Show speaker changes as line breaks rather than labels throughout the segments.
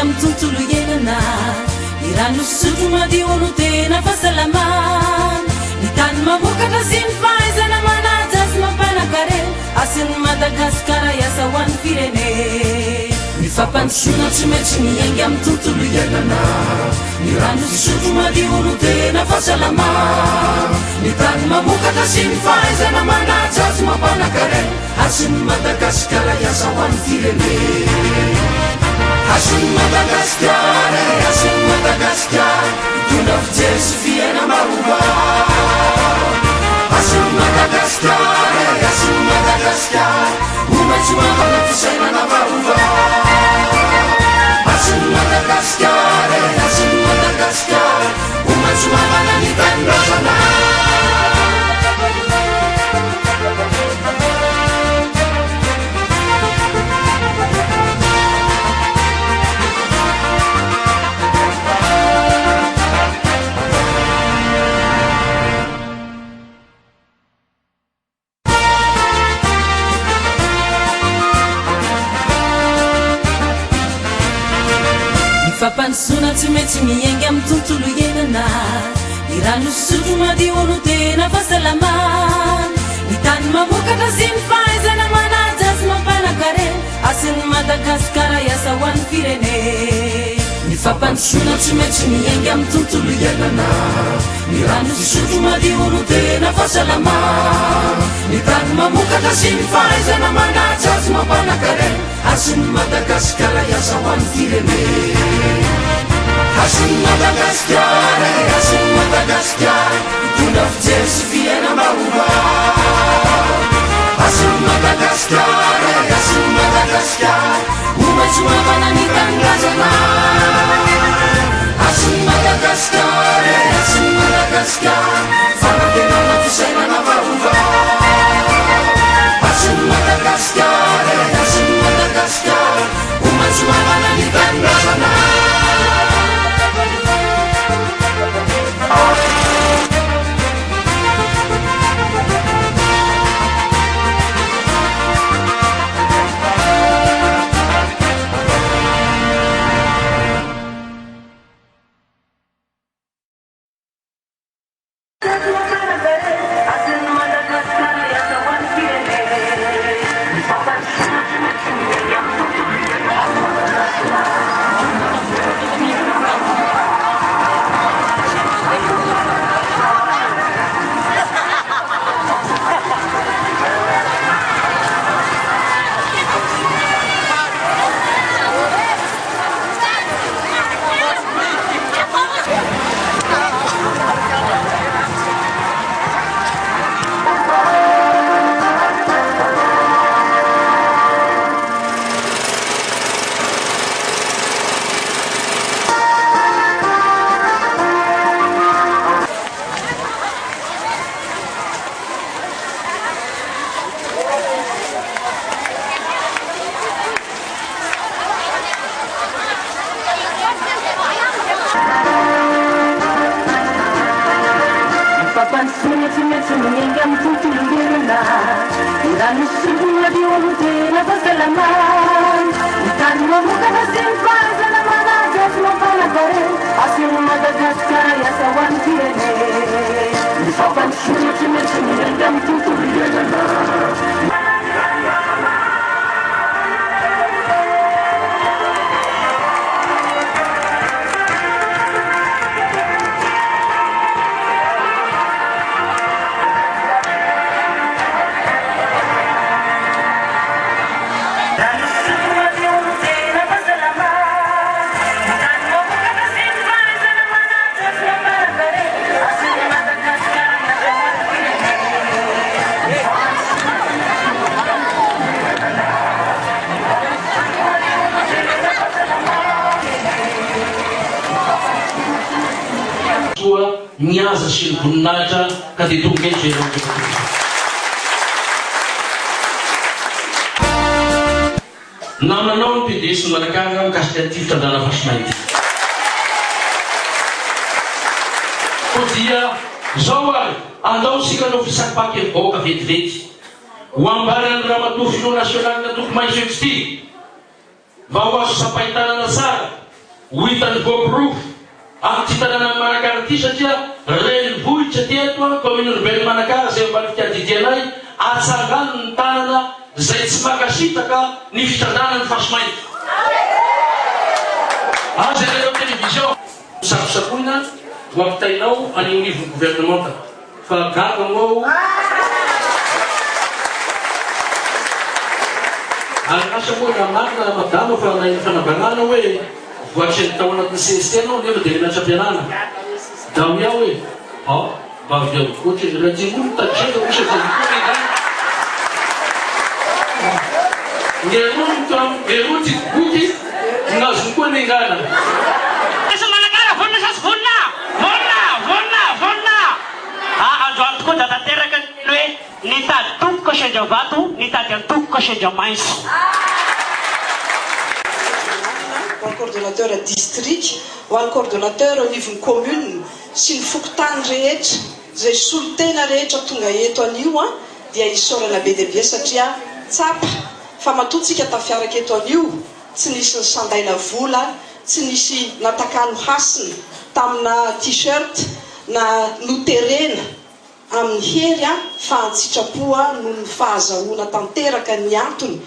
amin'ny tontolo iainana ny rano sotro madio no tena fahasalamana ny tany mamokatra sy ny fahaizana manaja sy mampanankarena asin'ny Madagasikara iasa ho an'ny firene ny fampandrosoana tsy maintsy miainga amin'ny tontolo iainana ny rano sotro madio no tena fahasalamana ny tany mamokatra sy ny fahaizana manaja sy mampanankarena asin'ny Madagasikara iasa ho an'ny firene asin'ny Madagasikara asin'ny Madagasikara mitondra fijery sy fiaina mahova asin'ny Madagasikara asin'ny Madagasikara ho maintsy mamana fisainana mahova asin'ny Madagasikara asin'ny Madagasikara ho maintsy mamana ny tanindrazana fampandrosoana tsy maintsy miainga amin'ny tontolo iainana ny rano sotro madio no tena fahasalamana ny tany mamokatra sy ny fahaizana manaja sy mampanankarena asin'ny Madagasikara iasa ho an'ny firene ny fampandrosoana tsy maintsy miainga amin'ny tontolo iainana ny rano sotro madio no tena fahasalamana ny tany mamokatra sy ny fahaizana manaja sy mampanankarena asin'ny Madagasikara iasa ho an'ny firene asin'ny Madagasikara asin'ny Madagasikara mitondra fijery sy fiaina mahova asin'ny Madagasikara asin'ny Madagasikara ho maintsy mamana ny tanindrazana asin'ny Madagasikara asin'ny Madagasikara fanantenana fisainana mahova asin'ny Madagasikara asin'ny Madagasikara ho maintsy mamana ny tanindrazana
niaza sy ny voninahitra ka dia tonga eto ianao namanao ny mpindesy malakanga mikasika ty fitandrana fasimaity ko dia zao ary andao sika no fisapaky evoka vetivety ho ambarana ny ramatofy no nasionaly na toko mainso ety ty mba ho azo sapaitanana tsara ho hitany gopro amin'ny ty tanàna Manakara ty satria renivohitra ty eto a commune urbaine Manakara zay mbalika didianay atsangano ny tanana zay tsy makasitaka ny fitandràna ny fasimaity azy reo télévision sakosakoina ho ampitainao any nivony gouvernementa fa gaga moa anasa moa namarina madama fa nainy fanabanana hoe voatreny tao anatin'ny CST anao nefa dia menatram-pianana da mia hoe bavy ao koatra izy rajimono tadreka osa zavikoa nengana ngeroty boky nazony koa nengana
esa Manakara volona sasy volona androany tokoa da tanteraka hoe nitady tompoka sendra vato nitady antompoka sendra maitso
ho an'ny coordonnateur district ho an'ny coordonnateur au niveau commune sy ny fokotany rehetra zay solotena rehetra tonga eto anio a dia isorana be dia be satria tsapa fa matotsika tafiaraka eto anio tsy nisy ny sandaina vola tsy nisy natakalo hasina tamina t-shirt na noterena amin'ny hery a fa antsitrapoa no ny fahazahoana tanteraka ny antony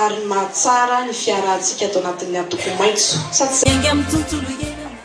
ary mahatsara ny fiarahantsika ato anatin'ny atoko maitso
engy amin'ny tontolo iainana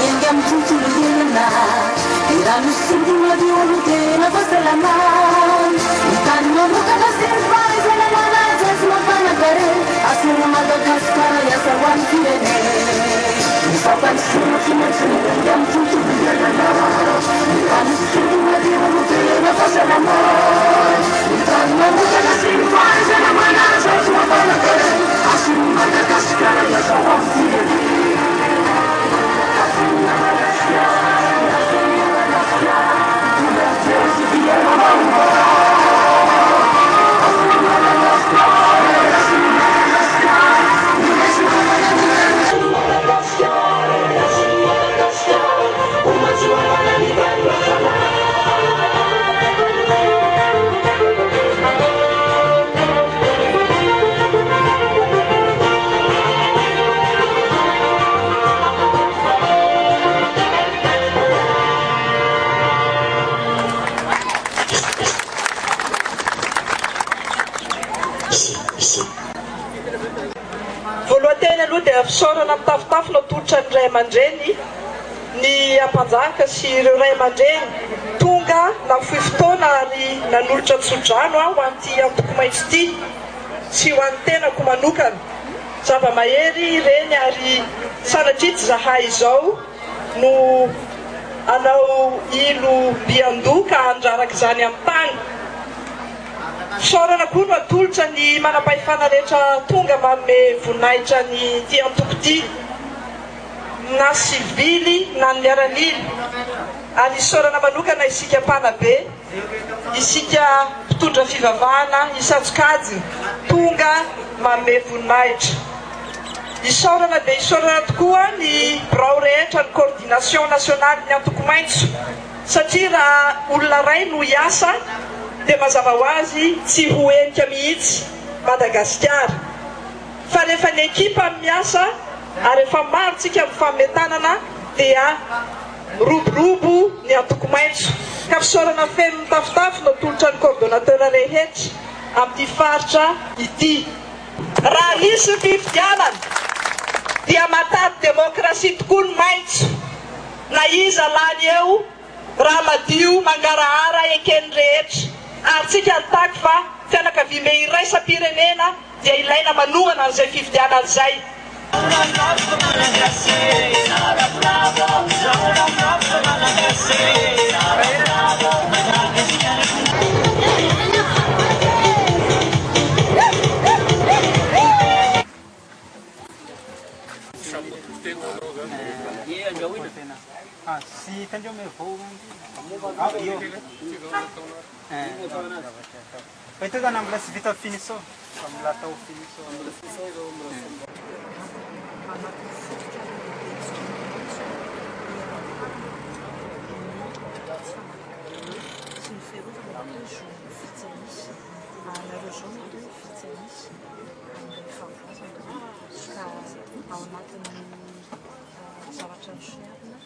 Engy amin'ny tontolo iainana irano sodina diolo tena fahasalamana ny tany manokana sy ny fahaizana manaja sy mampanakare asina Madagasikara iasa ho an'ny firenena ny fampanisiana tsy maintsy engy amin'ny tontolo iainana irano sodina diolo tena fahasalamana ny tany manokana sy ny fahaizana manaja sy mampanakare asina Madagasikara iasa ho an'ny firenena fisaorana amin'ny tafotafo no tolotra ny ray aman-dreny ny ampanjaka sy ireo ray aman-dreny tonga na fohy fotoana ary nanolotra tsodrano ho an'ity antoko maitso ity sy ho an'ny tenako manokana zava-mahery ireny ary sanatria tsy zahay izao no anao ilo mbiandoka andraraka izany amin'ny tany fisaorana koa no atolotra ny manam-pahefana rehetra tonga manome voninahitra ny ty antoko ty na sivily na ny miaranily ary isaorana manokana isika mpanabe isika mpitondra fivavahana isajokajy tonga manome voninahitra isaorana dia isaorana tokoa ny birao rehetra ny coordination nationale ny antoko maitso satria raha olona ray no hiasa dia mazava ho azy tsy ho enika mihitsy Madagasikara fa rehefa ny ekipa miasa ary efa maro tsika amin'ny fametanana dia roborobo ny antoko maitso ka fisaorana feno mitafotafo no tolotra ny coordonnateur rehetra amin'ity faritra ity raha misy fifidianana dia matady demokrasia tokoa ny maitso na iza lany eo raha madio mangarahara ekeny rehetra ary tsika nitaky fa fianakaviana iraisam-pirenena dia ilaina manohana an'izay fifidianana izay
si hitandreo mevao ito zany mbola tsy vita finition mbola atao finition
ao anatin'ny zavatra ny soarina